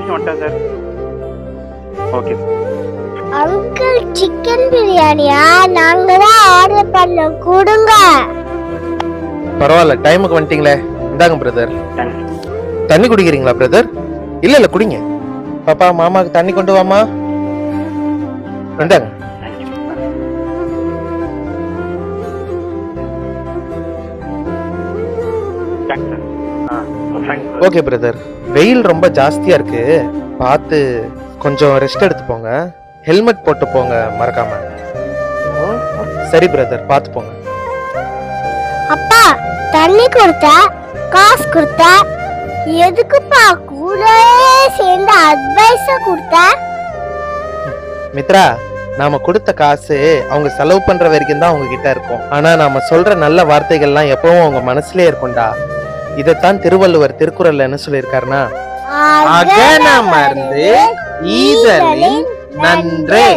நிமிஷம் வந்துட்டேன் sir. Okay uncle chicken பிரியாணியா? நாங்க தான் ஆர்டர் பண்ண, கொடுங்க. பரவாயில்ல, டைமுக்கு வந்துட்டீங்களே. இந்தாங்க பிரதர். தண்ணி குடிக்கிறீங்களா பிரதர்? இல்ல இல்ல குடிங்க. பாப்பா மாமாக்கு தண்ணி கொண்டு வாமா. இந்தாங்க. ஓகே பிரதர், வெயில் ரொம்ப ஜாஸ்தியா இருக்கு, பார்த்து கொஞ்சம் ரெஸ்ட் எடுத்து போங்க. ஹெல்மெட் போட்டு போங்க மறக்காம. சரி பிரதர், பார்த்து போங்க. அப்பா தண்ணி கொடுத்தா, காசு கொடுத்தா, எதுக்குப்பா கூட சேர்ந்து அட்வைஸ் கொடுத்தா? மித்ரா, நாம கொடுத்த காசு அவங்க செலவு பண்ற வரைக்கும் தான் அவங்க கிட்ட இருக்கும். ஆனா நாம சொல்ற நல்ல வார்த்தைகள்லாம் எப்பவும் அவங்க மனசுலயே இருக்கும்டா. இதத்தான் திருவள்ளுவர் திருக்குறள்ல என்ன சொல்லியிருக்காருன்னா, அகன மருந்து ஈதலின் நன்றே.